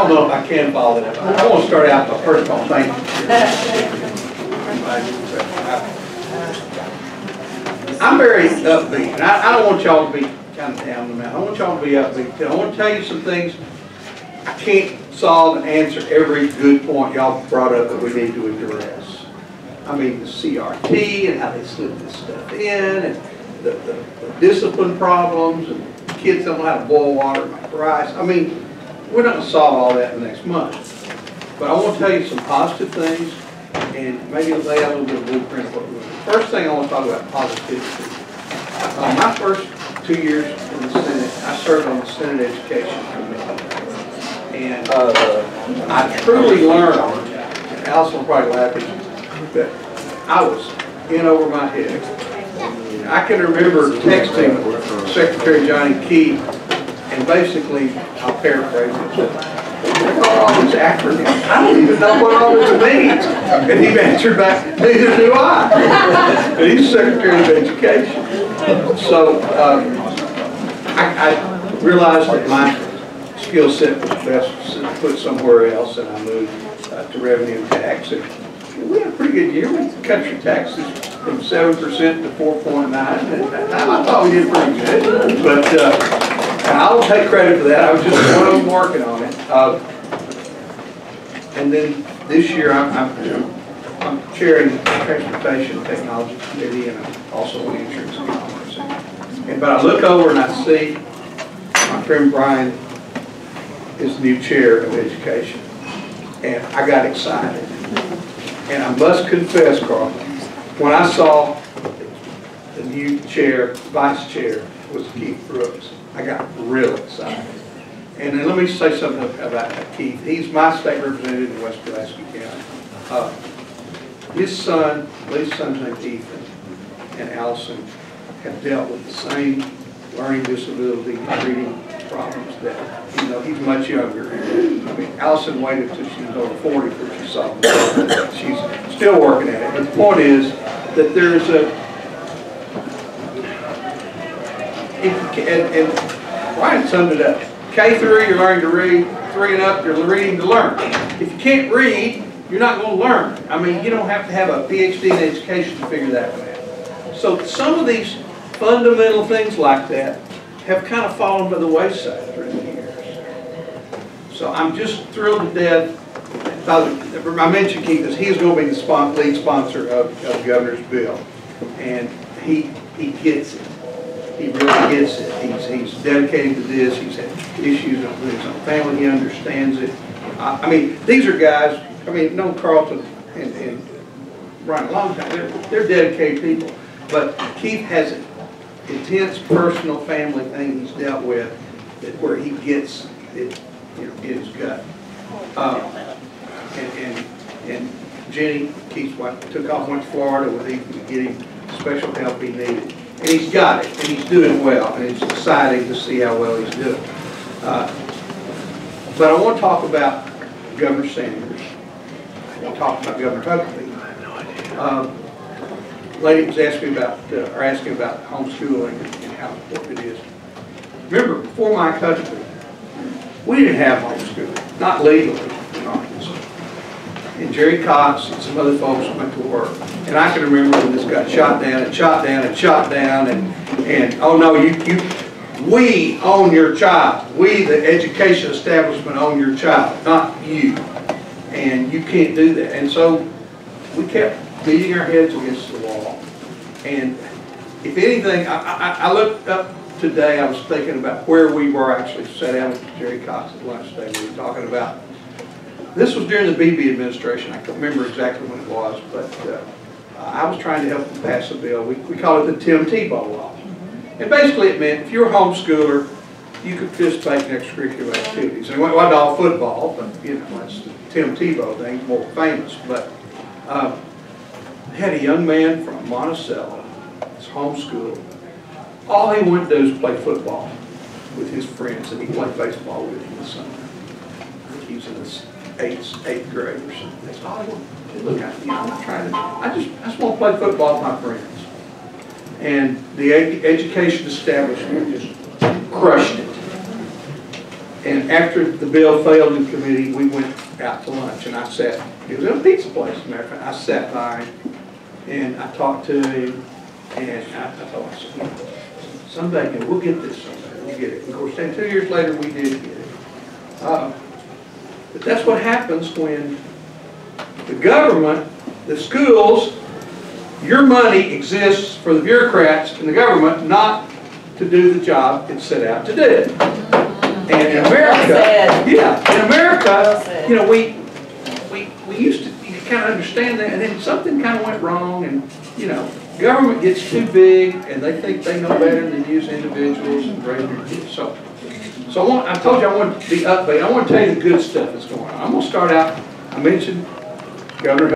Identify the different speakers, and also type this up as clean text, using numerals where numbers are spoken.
Speaker 1: don't know if I can follow that up. I want to start out by first of all thanking you. I'm very upbeat, and I don't want y'all to be kind of down tonight. I want y'all to be upbeat too. I want to tell you some things. I can't solve and answer every good point y'all brought up that we need to address. I mean, the CRT and how they slip this stuff in, and the discipline problems, and kids don't know how to boil water and make rice. I mean, we're not going to solve all that in the next month. But I want to tell you some positive things, and maybe lay out a little bit of blueprint of what we're doing. First thing I want to talk about positivity. My first 2 years in the Senate, I served on the Senate Education Committee. And I truly learned, and Allison will probably laugh at you, that I was in over my head. I can remember texting Secretary Johnny Key, and basically, I'll paraphrase it, what are all these acronyms? I don't even know what all this means. And he answered back, neither do I. And he's Secretary of Education. So I realized that my skill set was best put somewhere else, and I moved to revenue and tax. And we had a pretty good year. We cut your taxes from 7% to 4.9%. At that time, I thought we did pretty good. But and I will take credit for that. I was just one of them working on it. And then this year, I'm chairing the Transportation Technology Committee, and I'm also on Insurance and Commerce. But I look over and I see my friend Brian is the new chair of education, and I got excited. And I must confess, Carl, when I saw the new chair, vice chair, was Keith Brooks, I got real excited. And then let me say something about Keith. He's my state representative in West Pulaski County. His son, Lee's son's named Ethan, and Allison have dealt with the same learning disability, reading problems that, you know, he's much younger. I mean, Allison waited until she was over 40 before she saw him. She's still working at it. But the point is that there's a, and Ryan summed it up. K3, you're learning to read. 3 and up, you're reading to learn. If you can't read, you're not going to learn. I mean, you don't have to have a PhD in education to figure that one out. So some of these fundamental things like that have kind of fallen by the wayside through the years. So I'm just thrilled to death. I mentioned Keith because he's going to be the lead sponsor of the governor's bill, and he gets it. He really gets it. He's dedicated to this. He's had issues with his own family. He understands it. I mean, these are guys. I mean, no, Carlton and Ryan, a long time. They're dedicated people, but Keith has an intense personal family thing he's dealt with, where he gets it, you know, in his gut. And Jenny, Keith's wife, took off, went to Florida with him to get him special help he needed. And he's got it, and he's doing well, and it's exciting to see how well he's doing. But I want to talk about Governor Sanders. I want to talk about Governor Huckabee. Lady was asking about homeschooling and how important it is. Remember, before Mike Huckabee, we didn't have homeschooling, not legally in Arkansas. And Jerry Cox and some other folks went to work. And I can remember when this got shot down and shot down and shot down, and oh no, we own your child. We, the education establishment, own your child, not you. And you can't do that. And so we kept beating our heads against the wall. And if anything, I looked up today, I was thinking about where we were actually sat down with Jerry Cox at lunch today. We were talking about, this was during the Beebe administration. I can't remember exactly when it was, but I was trying to help them pass a bill. We call it the Tim Tebow law. And basically it meant if you're a homeschooler, you could participate in extracurricular activities. And it wasn't all football, but you know, it's the Tim Tebow thing, more famous. But they had a young man from Monticello, he's homeschooled. All he wanted to do is play football with his friends, and he played baseball with him in the summer. I think he was in his eighth grade or something. That's all he wanted. Look, I'm not trying to, I just want to play football with my friends. And the education establishment just crushed it. And And after the bill failed in committee, we went out to lunch, and I sat, it was at a pizza place, as a matter of fact. I sat by him, and I talked to him, and I told him, you know, someday, and we'll get this someday, we'll get it. And of course, then 2 years later, we did get it. But that's what happens when the government, the schools, your money exists for the bureaucrats in the government not to do the job it's set out to do. And in America, in America, you know, we used to kind of understand that, and then something kind of went wrong, and you know, government gets too big, and they think they know better than use individuals and raise their kids. So I told you I want to be upbeat. I want to tell you the good stuff that's going on. I'm going to start out. I mentioned Governor